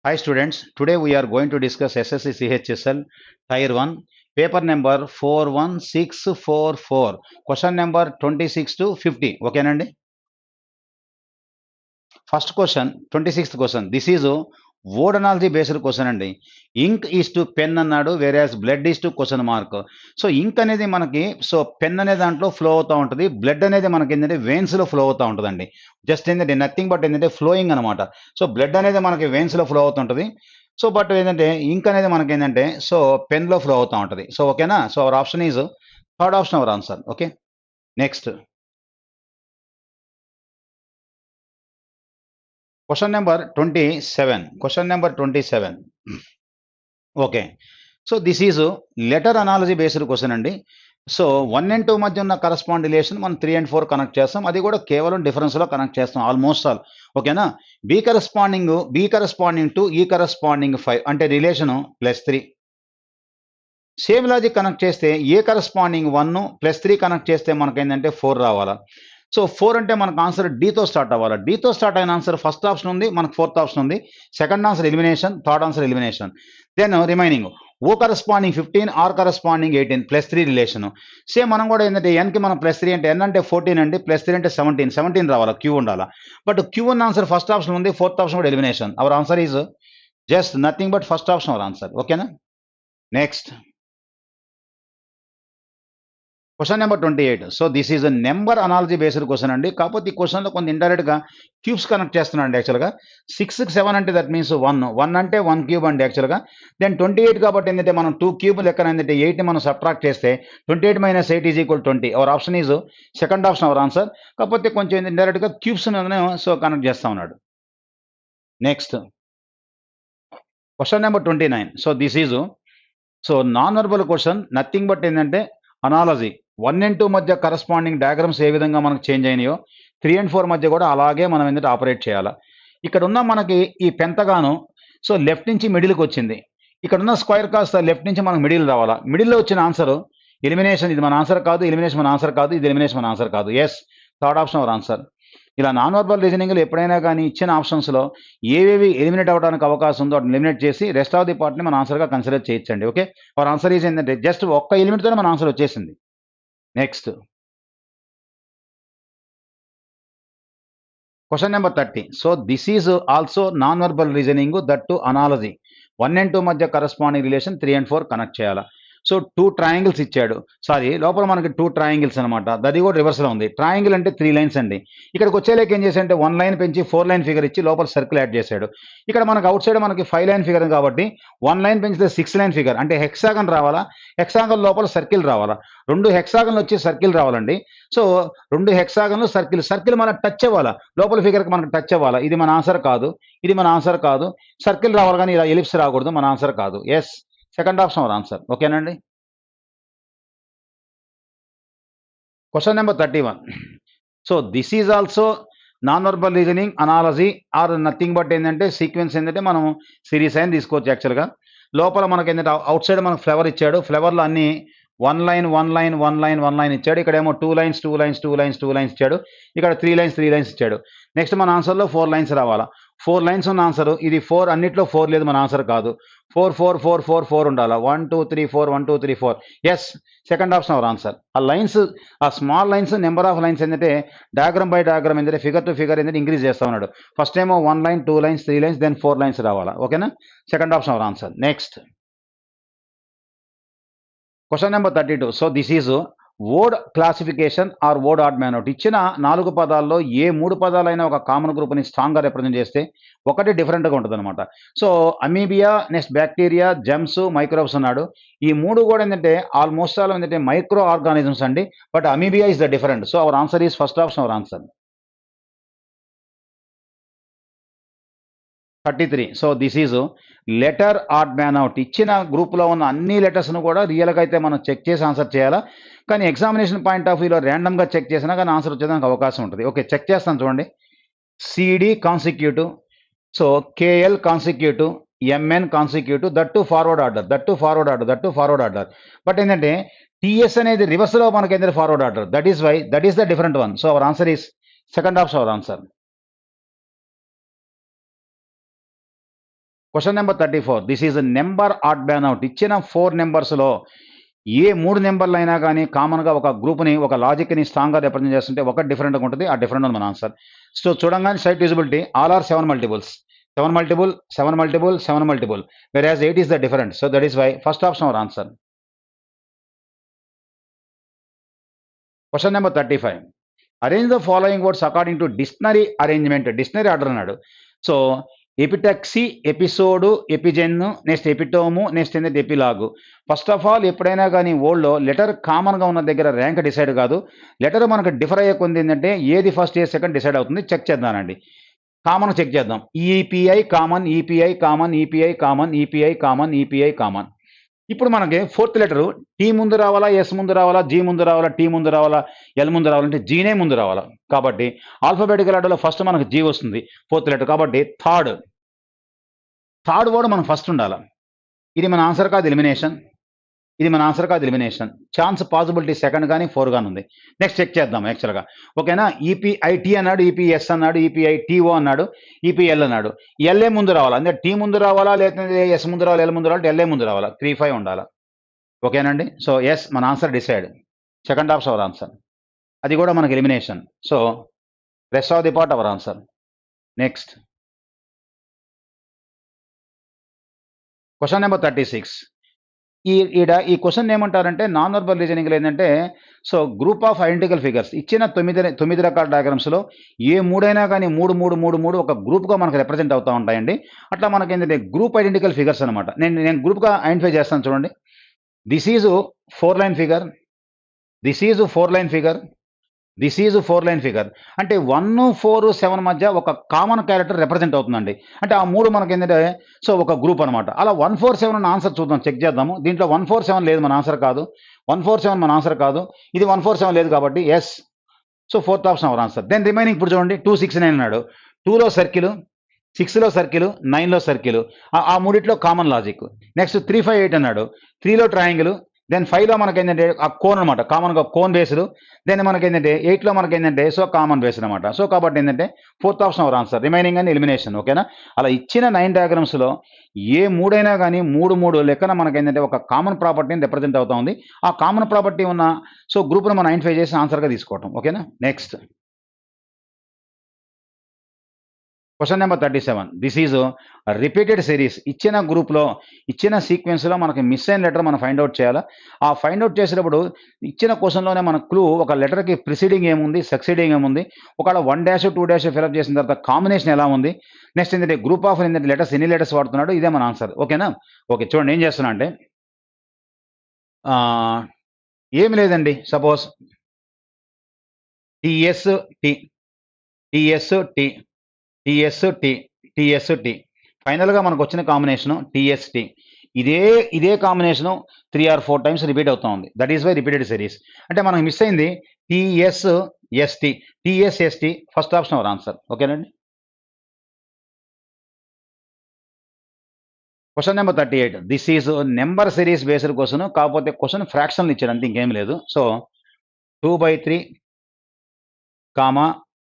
Hi students, today we are going to discuss SSC CHSL Tier 1, paper number 41644, question number 26 to 50. Okay, Nandi? First question, 26th question. This is a word analogy based question అండి. Ink is to pen అన్నాడు, whereas blood is to question mark. So ink అనేది మనకి pen అనే దాంట్లో flow అవుతూ ఉంటుంది, blood అనేది మనకి ఏంటంటే వెయిన్స్ లో ఫ్లో అవుతూ ఉంటుందండి. జస్ట్ ఏంటంటే నథింగ్ బట్ ఏంటంటే ఫ్లోయింగ్ అనమాట. సో బ్లడ్ అనేది మనకి వెయిన్స్ లో ఫ్లో అవుతుంటుంది. సో బట్ ఏంటంటే ఇంక్ అనేది మనకి ఏంటంటే పెన్ లో ఫ్లో అవుతూ ఉంటుంది. సో ఓకేనా. So our option is third option our answer. Okay, next question number 27. Question number 27. Okay, so this is letter analogy based question అండి. సో 1 and 2 మధ్య ఉన్న కరస్పాండ్ రిలేషన్ మనం 3 and 4 కనెక్ట్ చేస్తాం, అది కూడా కేవలం డిఫరెన్స్లో కనెక్ట్ చేస్తాం ఆల్మోస్ట్ ఆల్. ఓకేనా. బి కరస్పాండింగ్ టు ఈ కరస్పాండింగ్ 5 అంటే రిలేషను +3. సేమ్ లాజిక్ కనెక్ట్ చేస్తే ఏ కరస్పాండింగ్ 1 +3 కనెక్ట్ చేస్తే మనకేంటంటే 4 రావాలా. సో 4 అంటే మనకు ఆన్సర్ డీతో స్టార్ట్ అవ్వాలి. డీతో స్టార్ట్ అయిన ఆన్సర్ ఫస్ట్ ఆప్షన్ ఉంది, మనకు ఫోర్త్ ఆప్షన్ ఉంది. Second answer elimination, third answer elimination. Then remaining O corresponding 15, R corresponding 18, +3 relation. Same మనం కూడా ఏంటంటే ఎన్కి మనం +3 అంటే ఎన్ అంటే 14 అండి, +3 అంటే 17 రావాలా, క్యూ ఉండాలా. బట్ క్యూ ఉన్న ఆన్సర్ ఫస్ట్ ఆప్షన్ ఉంది, ఫోర్త్ ఆప్షన్ కూడా elimination. Our answer is just nothing but first option our answer. ఓకేనా. Next question number 28. So this is a number analogy based question అండి. కాకపోతే ఈ క్వశ్చన్లో కొంత ఇండైరెక్ట్గా క్యూబ్స్ కనెక్ట్ చేస్తున్నాడు యాక్చువల్గా. 6 7 అంటే దట్ మీన్స్ 1 అంటే 1 క్యూబ్ అండి యాక్చువల్గా. దెన్ 28 కాబట్టి ఏంటంటే మనం 2 క్యూబ్ లెక్కన ఏంటంటే 8ని మనం సబ్ట్రాక్ట్ చేస్తే 28 - 8 = 20. Our option is second option our answer. కాకపోతే కొంచెం ఇండైరెక్ట్గా క్యూబ్స్ కనెక్ట్ చేస్తా ఉన్నాడు. Next question number 29. So this is non verbal question, nothing but ఏంటంటే అనాలజీ. 1 and 2 మధ్య కరస్పాండింగ్ డయాగ్రామ్స్ ఏ విధంగా మనకు చేంజ్ అయినాయో 3 and 4 మధ్య కూడా అలాగే మనం ఏంటంటే ఆపరేట్ చేయాలి. ఇక్కడ ఉన్న మనకి ఈ పెంతగాను లెఫ్ట్ నుంచి మిడిల్కి వచ్చింది. ఇక్కడ ఉన్న స్క్వేర్ కాస్త లెఫ్ట్ నుంచి మనకు మిడిల్ రావాలా. మిడిల్లో వచ్చిన ఆన్సర్ ఎలిమినేషన్. ఇది మన ఆన్సర్ కాదు, ఎలిమినేషన్ మన ఆన్సర్ కాదు, ఇది ఎలిమినేషన్ మన ఆన్సర్ కాదు. Yes, third option our answer. ఇలా నాన్ వర్బల్ రీజనింగ్లో ఎప్పుడైనా కానీ ఇచ్చిన ఆప్షన్స్లో ఏవేవి ఎలిమినేట్ అవ్వడానికి అవకాశం ఉందో వాటిని ఎలిమినేట్ చేసి రెస్ట్ ఆఫ్ ది పార్ట్ని మన ఆన్సర్గా కన్సిడర్ చేయొచ్చండి. ఓకే, అవర్ ఆన్సర్ ఈజ్ ఏంటంటే జస్ట్ ఒక్క ఎలిమినేట్తోనే మన ఆన్సర్ వచ్చేసింది. Next question number 30. So this is also non verbal reasoning, that to analogy. 1 and 2 మధ్య కరస్పాండింగ్ రిలేషన్ 3 and 4 కనెక్ట్ చేయాలా. సో 2 ట్రయాంగిల్స్ ఇచ్చాడు. లోపల మనకి 2 ట్రయాంగిల్స్ అనమాట. అది కూడా రివర్స్లో ఉంది. ట్రయాంగిల్ అంటే 3 లైన్స్ అండి. ఇక్కడికి వచ్చేలేక ఏం చేశాడంటే 1 లైన్ పెంచి 4 లైన్ ఫిగర్ ఇచ్చి లోపల సర్కిల్ యాడ్ చేశాడు. ఇక్కడ మనకు అవుట్ సైడ్ మనకి 5 లైన్ ఫిగర్ కాబట్టి 1 లైన్ పెంచితే 6 లైన్ ఫిగర్ అంటే హెక్సాగన్ రావాలా. హెక్సాగన్ లోపల సర్కిల్ రావాలా. 2 హెక్సాగన్లు వచ్చి సర్కిల్ రావాలండి. సో 2 హెక్సాగన్లు సర్కిల్ మనకు టచ్ అవ్వాలా, లోపల ఫిగర్కి మనకు టచ్ అవ్వాలా. ఇది మన ఆన్సర్ కాదు, ఇది మన ఆన్సర్ కాదు. సర్కిల్ రావాలి కానీ ఇలా ఎలిప్స్ రాకూడదు, మన ఆన్సర్ కాదు. Yes, second option our answer. ఓకేనండి. Question number 31. So this is also non verbal reasoning, analogy or nothing but ఏంటంటే సీక్వెన్స్ ఏంటంటే మనం సిరీస్ అయిన తీసుకోవచ్చు యాక్చువల్గా. లోపల మనకి ఏంటంటే అవుట్ సైడ్ మనకు ఫ్లవర్ ఇచ్చాడు. ఫ్లవర్లో అన్ని 1 లైన్ 1 లైన్ 1 లైన్ 1 లైన్ ఇచ్చాడు. ఇక్కడేమో 2 లైన్స్ 2 లైన్స్ 2 లైన్స్ 2 లైన్స్ ఇచ్చాడు. ఇక్కడ 3 లైన్స్ 3 లైన్స్ ఇచ్చాడు. నెక్స్ట్ మన ఆన్సర్లో 4 లైన్స్ రావాలా. 4 లైన్స్ ఉన్న ఆన్సర్ ఇది. 4 అన్నిట్లో 4 లేదు, మన ఆన్సర్ కాదు. 4 4 4 4 4 ఉండాలా. 1 2 3 4 1 2 3 4. Yes, second option our answer. ఆ లైన్స్, ఆ small lines, number of lines ఏంటంటే డయాగ్రామ్ బై డయాగ్రామ్ ఏంటంటే ఫిగర్ టు ఫిగర్ ఏంటంటే ఇంక్రీజ్ చేస్తా ఉన్నాడు. ఫస్ట్ ఏమో 1 line 2 lines 3 lines then 4 lines రావాలా. ఓకేనా, second option our answer. Next question number 32. So this is word classification or word odd man out. ఇచ్చిన 4 పదాల్లో ఏ 3 పదాలైనా ఒక కామన్ గ్రూప్ని స్ట్రాంగ్గా రిప్రజెంట్ చేస్తే ఒకటి డిఫరెంట్గా ఉంటుంది అనమాట. So amoeba, next bacteria, germs, microbes అన్నాడు. ఈ 3 కూడా ఏంటంటే ఆల్మోస్ట్ ఆల్ ఏంటంటే మైక్రో ఆర్గానిజమ్స్ అండి. But amoeba is the different. So our answer is first option our answer. 33. So this is letter odd man out. ఇచ్చిన గ్రూప్లో ఉన్న అన్ని లెటర్స్ను కూడా రియల్గా అయితే మనం చెక్ చేసి ఆన్సర్ చేయాలా. కానీ ఎగ్జామినేషన్ పాయింట్ ఆఫ్ వ్యూలో ర్యాండమ్గా చెక్ చేసినా కానీ ఆన్సర్ వచ్చేదానికి అవకాశం ఉంటుంది. ఓకే, చెక్ చేస్తాను చూడండి. CD consecutive, so KL consecutive, MN consecutive, that forward order, that forward order, that forward order. But ఏంటంటే టీఎస్ అనేది రివర్స్లో మనకి ఏంటంటే forward order. That is why that is the different one. So our answer is second option our answer. Question number 34 this is number odd man out. ఇచ్చిన 4 నెంబర్స్లో ఏ 3 నెంబర్లు అయినా కానీ కామన్గా ఒక గ్రూప్ని ఒక లాజిక్ని స్ట్రాంగ్గా రిప్రజెంట్ చేస్తుంటే ఒకటి డిఫరెంట్గా ఉంటుంది, ఆ డిఫరెంట్ ఉంది మన ఆన్సర్. సో చూడంగానే straight visibility all are 7 multiples, 7 multiple, 7 multiple, 7 multiple, whereas 8 is the different. So that is why first option our answer. Question number 35. Arrange the following words according to dictionary arrangement. Dictionary order అన్నాడు. So ఎపిటెక్సీ, episode, ఎపిజెన్, next ఎపిటోము, next ఏంటంటే ఎపిలాగు. First of all ఎప్పుడైనా కానీ ఓల్డ్లో letter కామన్గా ఉన్న దగ్గర rank decide కాదు, letter మనకు differ అయ్యే కొంది ఏంటంటే ఏది ఫస్ట్ ఏ సెకండ్ డిసైడ్ అవుతుంది. చెక్ చేద్దానండి, కామన్ చెక్ చేద్దాం. EPI common, EPI common, EPI common, EPI common, EPI common. ఇప్పుడు మనకి ఫోర్త్ లెటరు టీ ముందు రావాలా, ఎస్ ముందు రావాలా, జీ ముందు రావాలా, టీ ముందు రావాలా, ఎల్ ముందు రావాలంటే జీనే ముందు రావాలా. కాబట్టి ఆల్ఫాబెటికల్ ఆర్డర్లో ఫస్ట్ మనకు జీ వస్తుంది ఫోర్త్ లెటర్. కాబట్టి థర్డ్ వర్డ్ మనం ఫస్ట్ ఉండాలి. ఇది మన ఆన్సర్ కాదు, ఎలిమినేషన్. ఇది మన ఆన్సర్ కాదు, ఎలిమినేషన్. ఛాన్స్ పాసిబిలిటీ సెకండ్ కానీ 4 కానీ ఉంది. నెక్స్ట్ చెక్ చేద్దాం యాక్చువల్గా. ఓకేనా, ఈపీఐటీ అన్నాడు, ఈపీఎస్ అన్నాడు, ఈపీఐటీఓ అన్నాడు, ఈపీఎల్ అన్నాడు. ఎల్ఏ ముందు రావాలా, అంటే టీ ముందు రావాలా, లేకపోతే ఎస్ ముందు రావాలా, ఎల్ ముందు రావాలా, ఎల్ఏ ముందు రావాలా. 3, 5 ఉండాలా. ఓకేనండి. సో ఎస్ మన answer decide, second option our answer. అది కూడా మనకి elimination. So rest of the part hour answer. Next question number 36. ఈ క్వశ్చన్ ఏమంటారంటే నాన్ వర్బల్ రీజనింగ్లో ఏంటంటే, so group of identical figures ఇచ్చిన 9 రకాల డయాగ్రామ్స్లో ఏ 3 అయినా కానీ 3 ఒక గ్రూప్గా మనకు రిప్రజెంట్ అవుతూ ఉంటాయండి. అట్లా మనకి ఏంటంటే గ్రూప్ ఐడెంటికల్ ఫిగర్స్ అనమాట. నేను గ్రూప్గా ఐడెంటిఫై చేస్తాను చూడండి. This is 4 line figure, this is 4 line figure, this is 4 line figure. అంటే 1, 4, 7 మధ్య ఒక కామన్ క్యారెక్టర్ రిప్రజెంట్ అవుతుందండి. అంటే ఆ 3 మనకి ఏంటంటే సో ఒక గ్రూప్ అనమాట. అలా 1, 4, 7 అన్న ఆన్సర్ చూద్దాం, చెక్ చేద్దాము. దీంట్లో 1, 4, 7 లేదు, మన ఆన్సర్ కాదు. 1, 4, 7 మన ఆన్సర్ కాదు. ఇది 1, 4, 7 లేదు కాబట్టి yes. So fourth option our answer. Then remaining ఇప్పుడు చూడండి 2, 6, 9 అన్నాడు. 2లో సర్కిల్, 6లో సర్కిల్, 9లో సర్కిల్, ఆ మూడిట్లో కామన్ లాజిక్. నెక్స్ట్ 3, 5, 8 అన్నాడు. 3లో ట్రయాంగిల్, దెన్ 5లో మనకి ఏంటంటే ఆ కోన్ అనమాట, కామన్గా కోన్ బేస్డ్. దెన్ మనకి ఏంటంటే 8లో మనకి ఏంటంటే సో కామన్ బేస్డ్ అనమాట. సో కాబట్టి ఏంటంటే fourth option our answer. Remaining అని ఎలిమినేషన్. ఓకేనా, అలా ఇచ్చిన 9 డయాగ్రామ్స్లో ఏ 3 అయినా కానీ 3 లెక్కన మనకి ఏంటంటే ఒక కామన్ ప్రాపర్టీని రిప్రజెంట్ అవుతా ఉంది. ఆ కామన్ ప్రాపర్టీ ఉన్న సో గ్రూప్ను మనం ఐడెంటిఫై చేసి ఆన్సర్గా తీసుకోవటం. ఓకేనా. Next question number 37. This is repeated series. ఇచ్చిన గ్రూప్లో ఇచ్చిన సీక్వెన్స్లో మనకి మిస్ అయిన లెటర్ మనం ఫైండ్ అవుట్ చేయాలి. ఆ ఫైండ్ అవుట్ చేసేటప్పుడు ఇచ్చిన క్వశ్చన్లోనే మన క్లూ ఒక లెటర్కి ప్రిసీడింగ్ ఏముంది, సక్సీడింగ్ ఏముంది, ఒకవేళ 1 2 ఫిల్అప్ చేసిన తర్వాత కాంబినేషన్ ఎలా ఉంది, నెక్స్ట్ ఏంటంటే గ్రూప్ ఆఫ్ ఏంటంటే లెటర్స్ ఎన్ని లెటర్స్ వాడుతున్నాడు, ఇదే మన ఆన్సర్. ఓకేనా. ఓకే చూడండి ఏం చేస్తున్నా అంటే ఏమి లేదండి, suppose TS T, TS T, TS T, TS T, ఫైనల్గా మనకు వచ్చిన కాంబినేషను టిఎస్టి. ఇదే కాంబినేషను 3 or 4 టైమ్స్ రిపీట్ అవుతా ఉంది. That is why repeated series. అంటే మనకు మిస్ అయింది TSST, TSST first option our answer. ఓకేనండి. Question number 38. This is number series based question, కాకపోతే క్వశ్చన్ ఫ్రాక్షన్లు ఇచ్చాడు అంతే, ఇంకేం లేదు. So 2/3,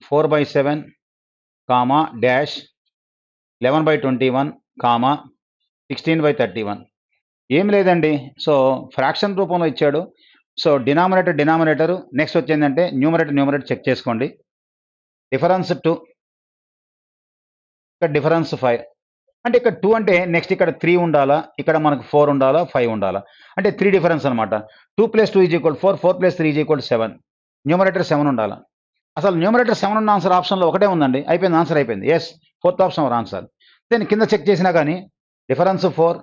4/7, dash 11/21, 16/31. ఏం లేదండి, సో ఫ్రాక్షన్ రూపంలో ఇచ్చాడు. సో డినామినేటర్, నెక్స్ట్ వచ్చిందంటే న్యూమరేటర్ చెక్ చేసుకోండి. డిఫరెన్స్ 2, ఇక్కడ డిఫరెన్స్ 5. అంటే ఇక్కడ 2 అంటే నెక్స్ట్ ఇక్కడ 3 ఉండాలా, ఇక్కడ మనకు 4 ఉండాలా, 5 ఉండాలా. అంటే 3 డిఫరెన్స్ అనమాట. 2 + 2 = 4, 4 + 3 = 7. న్యూమరేటర్ 7 ఉండాలా. అసలు న్యూమరేటర్ 7 ఉన్న ఆన్సర్ ఆప్షన్లో ఒకటే ఉందండి, అయిపోయింది, ఆన్సర్ అయిపోయింది. Yes, fourth option our answer. Then కింద చెక్ చేసినా కానీ డిఫరెన్స్ 4,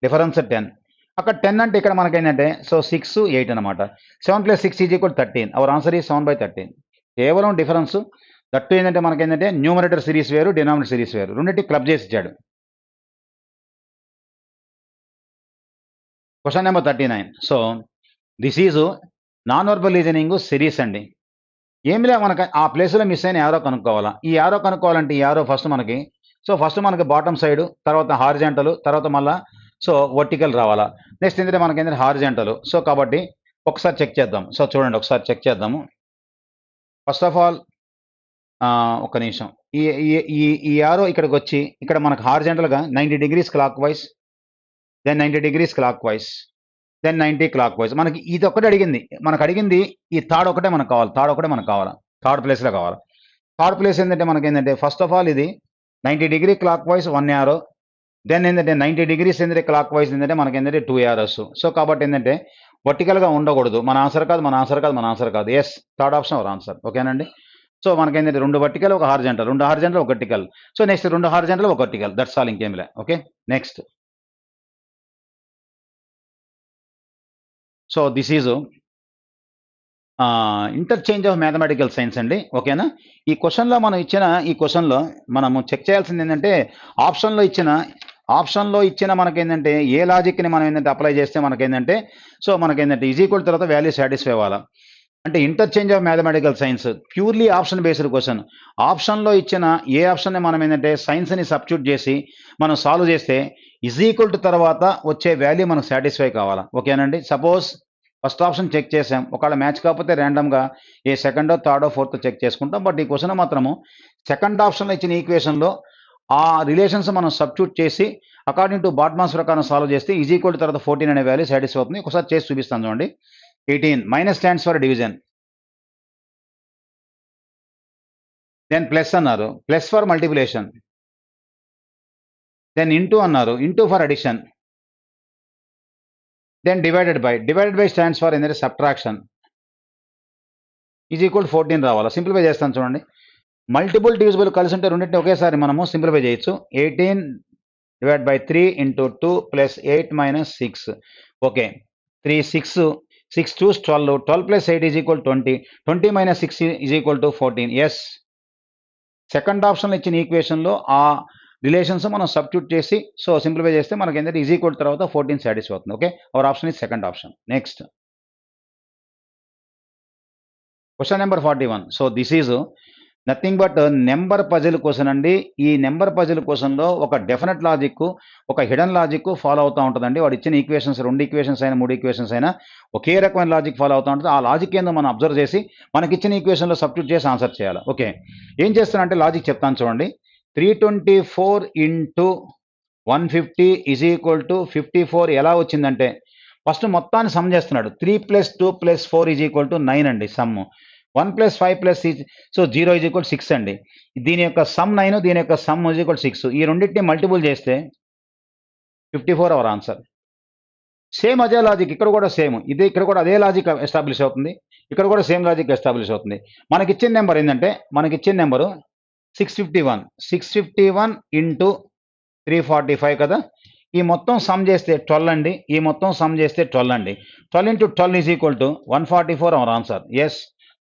డిఫరెన్స్ 10. అక్కడ 10 అంటే ఇక్కడ మనకేంటంటే సో 6, 8 అనమాట. 7 + 6 = 13. అవర్ ఆన్సర్ ఈ 7/13. కేవలం డిఫరెన్స్. దట్టు ఏంటంటే మనకేంటంటే న్యూమరేటర్ సిరీస్ వేరు, డినామినేటర్ సిరీస్ వేరు, రెండింటి క్లబ్ చేసి ఇచ్చాడు. Question number 39. So this is non verbal reasoning series అండి. ఏమిలే, మనకు ఆ ప్లేస్లో మిస్ అయిన యారో కనుక్కోవాలా. ఈ యారో కనుక్కోవాలంటే ఈ యారో ఫస్ట్ మనకి బాటమ్ సైడ్, తర్వాత హారిజాంటల్, తర్వాత మళ్ళా సో వర్టికల్ రావాలా. నెక్స్ట్ ఏంటంటే మనకి ఏంటంటే హారిజాంటల్. సో కాబట్టి ఒకసారి చెక్ చేద్దాం. సో చూడండి ఒకసారి చెక్ చేద్దాము. ఫస్ట్ ఆఫ్ ఆల్ ఒక్క నిమిషం, ఈ ఈ యారో ఇక్కడికి వచ్చి ఇక్కడ మనకు హారిజంటల్గా 90 degrees clockwise, then 90 degrees clockwise, then 90 clockwise. మనకి ఇది ఒకటి అడిగింది, మనకు అడిగింది ఈ థర్డ్ ఒకటే మనకు కావాలి, థర్డ్ ఒకటే మనకు కావాలి, థర్డ్ ప్లేస్లో కావాలి. థర్డ్ ప్లేస్ ఏంటంటే మనకి ఏంటంటే ఫస్ట్ ఆఫ్ ఆల్ ఇది 90 degree clockwise 1 arrow, then ఏంటంటే 90 డిగ్రీస్ ఏంటంటే క్లాక్ వైజ్ ఏంటంటే మనకి ఏంటంటే 2 యారోస్. సో కాబట్టి ఏంటంటే వర్టికల్గా ఉండకూడదు. మన ఆన్సర్ కాదు, మన ఆన్సర్ కాదు, మన ఆన్సర్ కాదు. Yes, third option our answer. ఓకేనండి. సో మనకి ఏంటంటే 2 వర్టికల్, ఒక horizontal, 2 horizontal, 1 vertical. So next 2 horizontal, 1 vertical. That's all, ఇంకేం లే. Okay, next. So this is interchange of mathematical signs అండి. ఓకేనా. ఈ క్వశ్చన్లో ఈ క్వశ్చన్లో మనము చెక్ చేయాల్సింది ఏంటంటే ఆప్షన్లో ఇచ్చిన మనకేంటంటే ఏ లాజిక్ని మనం ఏంటంటే అప్లై చేస్తే మనకేంటంటే సో మనకేంటంటే ఈజ్ ఈక్వల్ తర్వాత వాల్యూ సాటిస్ఫై అవ్వాలా. అంటే interchange of mathematical science purely option based question. ఆప్షన్లో ఇచ్చిన ఏ ఆప్షన్ని మనం ఏంటంటే సైన్స్ని సబ్స్టిట్యూట్ చేసి మనం సాల్వ్ చేస్తే ఈజ్ ఈక్వల్ టు తర్వాత వచ్చే వాల్యూ మనకు సాటిస్ఫై కావాలా. ఓకేనండి. సపోజ్ ఫస్ట్ ఆప్షన్ చెక్ చేసాం, ఒకవేళ మ్యాచ్ కాకపోతే ర్యాండమ్గా ఏ సెకండో, థర్డో, ఫోర్త్ చెక్ చేసుకుంటాం. బట్ ఈ క్వశ్చన్ మాత్రము సెకండ్ ఆప్షన్లో ఇచ్చిన ఈక్వేషన్లో ఆ రిలేషన్స్ మనం సబ్స్టిట్యూట్ చేసి అకార్డింగ్ టు బాట్మాస్ ప్రకారం సాల్వ్ చేస్తే ఈజ్ ఈక్వల్ టు తర్వాత 14 అనే వాల్యూ సాటిస్ఫై అవుతుంది. ఒకసారి చేసి చూపిస్తాను చూడండి. 18 minus stands for division, then plus అన్నారు, plus for multiplication, then into అన్నారు, into for addition, then divided by stands for ఏంటంటే సబ్ట్రాక్షన్, ఈజ్ ఈక్వల్ 14 రావాలా. సింప్లిఫై చేస్తాను చూడండి. మల్టిపుల్ డివిజిబుల్ కలిసి ఉంటే రెండింటిని ఒకేసారి మనము సింప్లిఫై చేయొచ్చు. 18 divide by 3 into 2 plus 8 minus 6. Okay, 3 6 6 2 12, 12 plus 8 is equal 20, 20 minus 6 is equal to 14. Yes, second ఆప్షన్లో ఇచ్చిన ఈక్వేషన్లో ఆ రిలేషన్స్ మనం సబ్స్టిట్యూట్ చేసి సో సింప్లిఫై చేస్తే మనకి ఏంటంటే ఈజ్ ఈక్వల్ తర్వాత 14 సాటిస్ఫై అవుతుంది. Okay, our option is second option. Next question number 41. So this is nothing but number puzzle question అండి. ఈ నెంబర్ పజిల్ క్వశ్చన్లో ఒక డెఫినెట్ లాజిక్, ఒక హిడెన్ లాజిక్ ఫాలో అవుతూ ఉంటుందండి. వాడు ఇచ్చిన ఈక్వేషన్స్ 2 ఈక్వేషన్స్ అయినా 3 ఈక్వేషన్స్ అయినా ఒకే రకమైన లాజిక్ ఫాలో అవుతూ ఉంటుంది. ఆ లాజిక్ ఏందో మనం అబ్జర్వ్ చేసి మనకి ఇచ్చిన ఈక్వేషన్లో సబ్స్టిట్యూట్ చేసి ఆన్సర్ చేయాలి. ఓకే, ఏం చేస్తానంటే లాజిక్ చెప్తాను చూడండి. 324 ఇంటూ 150 ఈజ్ ఈక్వల్ టు 54 ఎలా వచ్చిందంటే ఫస్ట్ మొత్తాన్ని సమ్ చేస్తున్నాడు. 3 + 2 + 4 ఈజ్ ఈక్వల్ టు 9 అండి సమ్. 1 + 5 + 6 సో 0 ఈజ్ ఈక్వల్ 6 అండి. దీని యొక్క సమ్ 9, దీని యొక్క సమ్ ఈజ్ ఈక్వల్ 6. ఈ రెండింటిని మల్టిపుల్ చేస్తే 54 అవర్ ఆన్సర్. సేమ్ అదే లాజిక్ ఇక్కడ కూడా సేమ్, ఇదే ఇక్కడ కూడా అదే లాజిక్ ఎస్టాబ్లిష్ అవుతుంది. ఇక్కడ కూడా సేమ్ లాజిక్ ఎస్టాబ్లిష్ అవుతుంది. మనకిచ్చిన నెంబర్ ఏంటంటే మనకిచ్చిన నెంబరు 651 ఇంటూ 345 కదా. ఈ మొత్తం సమ్ చేస్తే 12 అండి. ఈ మొత్తం సమ్ చేస్తే 12 అండి. 12 into 12 is equal to 144 our answer. Yes,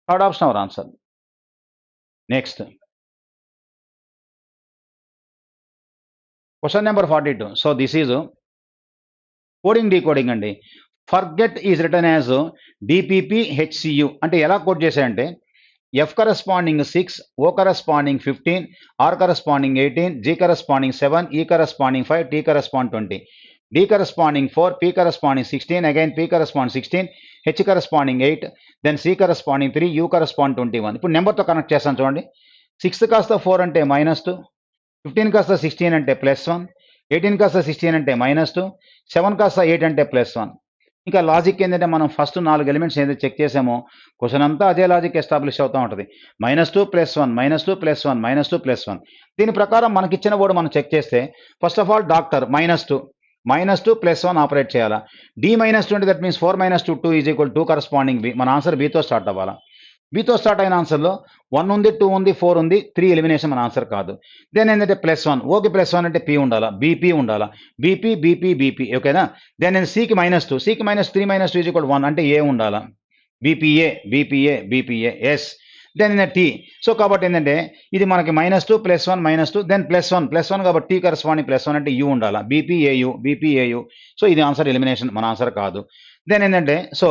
third option our answer. Next question number 42. So this is coding decoding అండి. Forget is written as DPPHCU అంటే ఎలా కోడ్ చేశాయంటే F corresponding 6, O corresponding 15, R corresponding 18, G corresponding 7, E corresponding 5, T corresponding 20, D corresponding 4, P corresponding 16, again P corresponding 16, H corresponding 8, then C corresponding 3, U corresponding 21. ఇప్పుడు నెంబర్తో connect చేస్తాను చూడండి. 6 కాస్త 4 అంటే -2, 15 కాస్త 16 అంటే +1, 18 కాస్త 16 అంటే -2, 7 కాస్త 8 అంటే +1. ఇంకా లాజిక్ ఏంటంటే మనం ఫస్ట్ 4 ఎలిమెంట్స్ ఏదైతే చెక్ చేసామో క్వశ్చన్ అంతా అదే లాజిక్ ఎస్టాబ్లిష్ అవుతూ ఉంటుంది. -2 + 1 -2 + 1 -2 + 1. దీని ప్రకారం మనకిచ్చిన వర్డ్ మనం చెక్ చేస్తే first of all doctor -2 + 1 operate చేయాలా. D -2 అంటే that means 4 - 2 2 is equal 2 corresponding B. మన ఆన్సర్ Bతో స్టార్ట్ అవ్వాలా. Bతో స్టార్ట్ అయిన ఆన్సర్లో 1 ఉంది, 2 ఉంది, 4 ఉంది, 3 ఎలిమినేషన్ మన ఆన్సర్ కాదు. దెన్ ఏంటంటే +1, ఓకే +1 అంటే P ఉండాలా, BP ఉండాలా, BP. ఓకేనా. దెన్ నేను Cకి -2, Cకి -3 - 2 ఈజ్ ఈక్వల్ 1 అంటే A ఉండాలా. BPA. Yes. Then T. So కాబట్టి ఏంటంటే ఇది మనకి -2 + 1 -2 దెన్ +1 కాబట్టి T కరస్పాండింగ్ +1 అంటే U ఉండాలా. BPAU. సో ఇది ఆన్సర్ ఎలిమినేషన్, మన ఆన్సర్ కాదు. దెన్ ఏంటంటే సో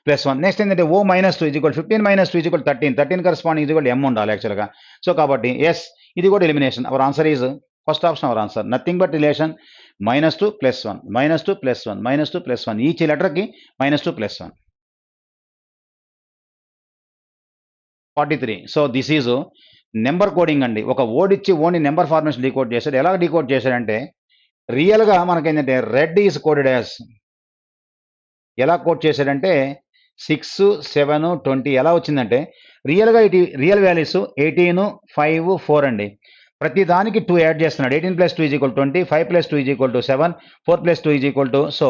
+1. నెక్స్ట్ ఏంటంటే O -2 is equal 15 - 2 is equal 13 corresponding is equal M ఉండాలి యాక్చువల్గా. సో కాబట్టి ఎస్, ఇది కూడా elimination. Our answer is first option our answer. Nothing but relation -2 + 1 -2 + 1 -2 + 1 each లెటర్కి -2 + 1. 43. So this is number coding అండి. ఒక వర్డ్ ఇచ్చి ఓన్లీ నెంబర్ ఫార్మేషన్ డీకోడ్ చేశాడు. ఎలా డీకోడ్ చేశాడంటే రియల్‌గా మనకేంటంటే రెడ్ ఈజ్ కోడెడ్ యాస్ ఎలా కోడ్ చేశాడంటే 6, 7, 20 ఎలా వచ్చిందంటే రియల్‌గా రియల్ వాల్యూస్ 18, 5, 4 అండి. ప్రతి దానికి 2 యాడ్ చేస్తున్నాడు. 18 + 2 = 20, 5 + 2 = 7, 4 + 2 సో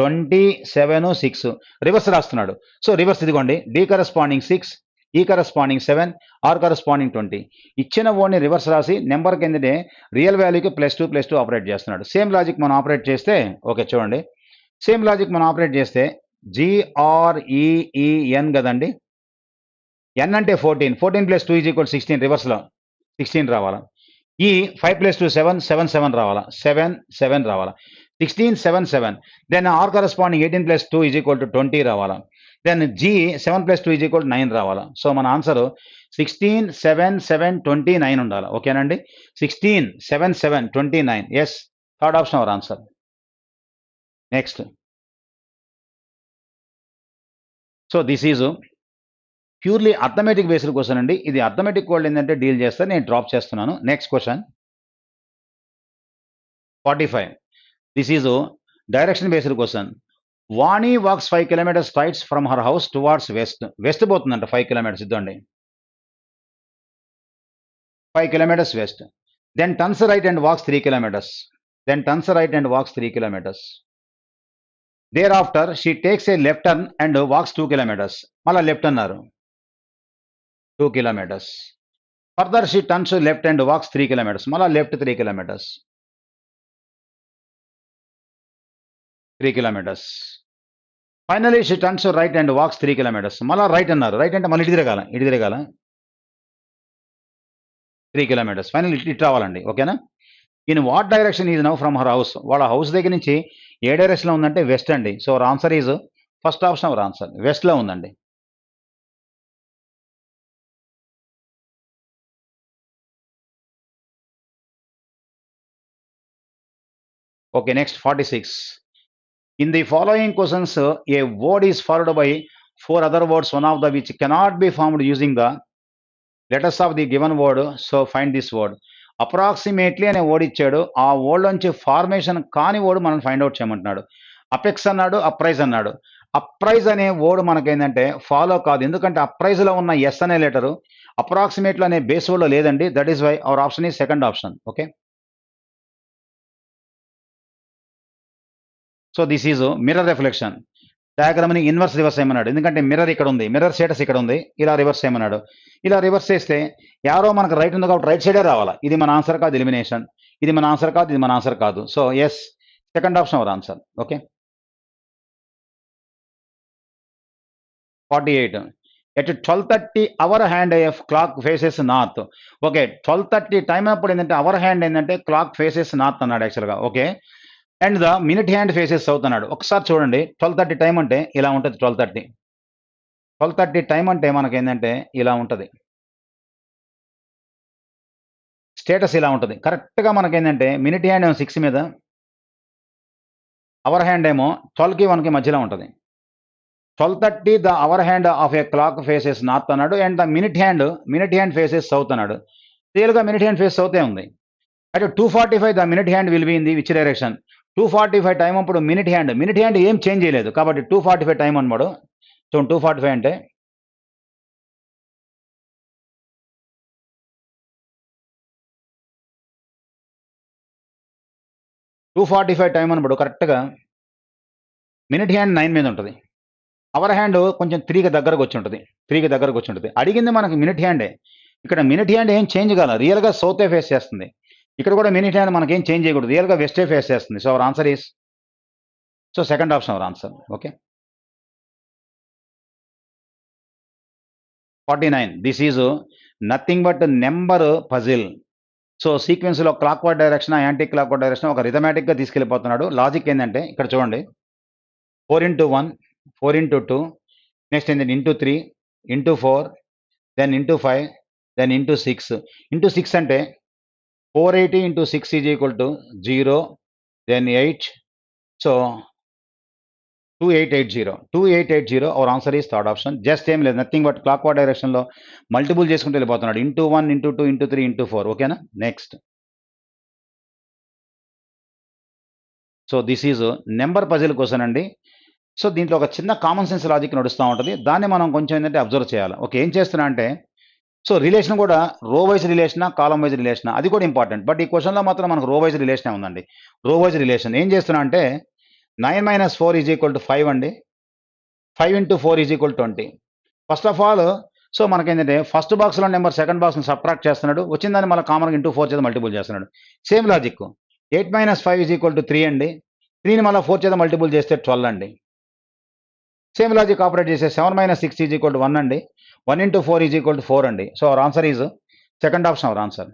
20, 7, 6 రివర్స్ రాస్తున్నాడు. సో రివర్స్ ఇదిగోండి D corresponding 6, E corresponding 7, R corresponding 20. ఇచ్చిన వర్డ్‌ని రివర్స్ రాసి నెంబర్‌కి ఏంటంటే రియల్ వాల్యూకి +2 + 2 ఆపరేట్ చేస్తున్నాడు. సేమ్ లాజిక్ మనం ఆపరేట్ చేస్తే ఓకే చూడండి. సేమ్ లాజిక్ మనం ఆపరేట్ చేస్తే GREEN కదండి. ఎన్ అంటే 14, 14 + 2 = 16 రివర్స్‌లో 16 రావాలా. ఈ 5 + 2 7, 7, 7 రావాలా. 7, 7 రావాలా. 16, 7, 7. దెన్ ఆర్ కరస్పాండింగ్ 18 + 2 = 20 రావాలా. దెన్ G 7 + 2 = 9 రావాలా. సో మన ఆన్సర్ 16, 7, 7, 29 ఉండాలి. ఓకేనండి. 16, 7, 7, 29. Yes. Third option our answer. Next. So this is purely arithmetic based question అండి. ఇది అర్థమెటిక్ వాళ్ళు ఏంటంటే డీల్ చేస్తే నేను డ్రాప్ చేస్తున్నాను. Next question 45. This is direction based question. Vani walks 5 kilometres straights from her house towards west. West పోతుందంట 5 kilometres ఇద్దండి. 5 kilometres west. Then turns right and walks 3 kilometres. Then turns right and walks 3 kilometres. There after she takes a left turn and walks 2 kilometres. మళ్ళీ left అన్నారు 2 kilometres. Further she turns left and walks 3 kilometres. మళ్ళీ left 3 kilometres. 3 kilometres. Finally she turns right and walks 3 kilometres. మళ్ళీ right అన్నారు. Right అంటే మళ్ళీ ఇటు తిరగాల 3 kilometres. Final ఇటు రావాలండి. ఓకేనా. In what direction is now from her house. వాళ్ళ హౌస్ దగ్గర నుంచి ఏ డైరెక్షన్లో ఉందంటే వెస్ట్ అండి. So our answer is first option our answer. వెస్ట్లో ఉందండి. Okay next 46. In the following questions, a word is followed by 4 other words, one of the which cannot be formed using the letters of the given word. So find this word. Approximately అనే word ఇచ్చాడు. ఆ word నుంచి formation కాని word మనం find out చేయమంటున్నాడు. Apex అన్నాడు, appraise అన్నాడు. Appraise అనే వర్డ్ మనకేంటంటే ఫాలో కాదు. ఎందుకంటే అప్రైజ్లో ఉన్న ఎస్ అనే లెటరు అప్రాక్సిమేట్లో అనే బేస్ వర్డ్లో లేదండి. That is why our option is second option. Okay. So this is mirror reflection. డయాగ్రామ్ని ఇన్వర్స్ రివర్స్ చేయమన్నాడు. ఎందుకంటే మిర్రర్ ఇక్కడ ఉంది, మిర్రర్ స్టేటస్ ఇక్కడ ఉంది. ఇలా రివర్స్ చేయమన్నాడు. ఇలా రివర్స్ చేస్తే యారో మనకు రైట్ ఉంది కాబట్టి రైట్ సైడే రావాలా. ఇది మన ఆన్సర్ కాదు, ఎలిమినేషన్. ఇది మన ఆన్సర్ కాదు, ఇది మన ఆన్సర్ కాదు. So yes, second option our answer. Okay. 48. At 12:30 hour hand of clock faces north. Okay 12:30 time అప్పుడు ఏంటంటే అవర్ హ్యాండ్ ఏంటంటే క్లాక్ ఫేసెస్ నార్త్ అన్నాడు యాక్చువల్గా. Okay. And the minute hand faces south అన్నాడు. ఒకసారి చూడండి 12:30 టైం అంటే ఇలా ఉంటుంది. 12:30 టైం అంటే మనకేంటంటే ఇలా ఉంటుంది. స్టేటస్ ఇలా ఉంటుంది. కరెక్ట్‌గా మనకేంటంటే మినిట్ హ్యాండ్ ఏమో 6 మీద, అవర్ హ్యాండ్ ఏమో 12కి 1కి మధ్యలో ఉంటుంది. 12:30 the hour hand of a clock faces north అన్నాడు. And the minute hand faces south అన్నాడు. రియల్‌గా మినిట్ హ్యాండ్ ఫేస్ సౌతే ఉంది. అయితే 2:45 the minute hand will be in the which direction. 2:45 time అప్పుడు మినిట్ హ్యాండ్ ఏం చేంజ్ చేయలేదు. కాబట్టి 2:45 టైం అన్నాడు. సో 2:45 అంటే 2:45 టైం అన్నప్పుడు కరెక్ట్‌గా మినిట్ హ్యాండ్ 9 మీద ఉంటుంది. అవర్ హ్యాండ్ కొంచెం 3కి దగ్గరకు వచ్చి ఉంటుంది. అడిగింది మనకి మినిట్ హ్యాండే. ఇక్కడ మినిట్ హ్యాండ్ ఏం చేంజ్ కాల. రియల్‌గా సౌతే ఫేస్ చేస్తుంది. ఇక్కడ కూడా మినిట్ హ్యాండ్ మనకేం చేంజ్ చేయకూడదు. రియల్‌గా వెస్టే ఫేస్ చేస్తుంది. So our answer is so second option our answer. Okay. 49. This is nothing but number puzzle. So సీక్వెన్స్‌లో క్లాక్‌వైజ్ డైరెక్షన్, యాంటీ క్లాక్‌వైజ్ డైరెక్షన్ ఒక రిథమాటిక్‌గా తీసుకెళ్ళిపోతున్నాడు. లాజిక్ ఏంటంటే ఇక్కడ చూడండి 4:1, 4:2, నెక్స్ట్ ఏంటంటే into 3, into 4, then into 5, then into 6. Into 6 అంటే 480 into 6 is equal to 0, then 8. So 2880 our answer is third option. Just ఏం లేదు, నథింగ్ బట్ క్లాక్ వైజ్ డైరెక్షన్లో మల్టిపుల్ చేసుకుంటూ వెళ్ళిపోతున్నాడు. Into 1 into 2 into 3 into 4. ఓకేనా? Next. So this is number puzzle question అండి. So దీంట్లో ఒక చిన్న కామన్ సెన్స్ లాజిక్ నడుస్తూ ఉంటుంది. దాన్ని మనం కొంచెం ఏంటంటే అబ్జర్వ్ చేయాలి. ఓకే, ఏం చేస్తున్నా అంటే, సో రిలేషన్ కూడా రో వైజ్ రిలేషనా, కాలం వైజ్ రిలేషనా, అది కూడా ఇంపార్టెంట్. బట్ ఈ క్వశ్చన్లో మాత్రం మనకు రో వైజ్ రిలేషనే ఉందండి. రో వైజ్ రిలేషన్ ఏం చేస్తున్నా అంటే 9 - 4 = 5 అండి. 5 × 4 = 20. ఫస్ట్ ఆఫ్ ఆల్, సో మనకేంటంటే ఫస్ట్ బాక్స్లో నెంబర్ సెకండ్ బాక్స్ని సబ్ట్రాక్ట్ చేస్తున్నాడు, వచ్చిందని మళ్ళీ కామన్గా ఇంటూ 4 చేత మల్టిపుల్ చేస్తున్నాడు. సేమ్ లాజిక్ 8 - 5 = 3 అండి. 3ని మళ్ళీ 4 చేత మల్టిపుల్ చేస్తే 12 అండి. సేమ్ లాజిక్ ఆపరేట్ చేసే 7 - 6 = 1 అండి. 1 × 4 = 4 అండి. So our answer is second option our answer.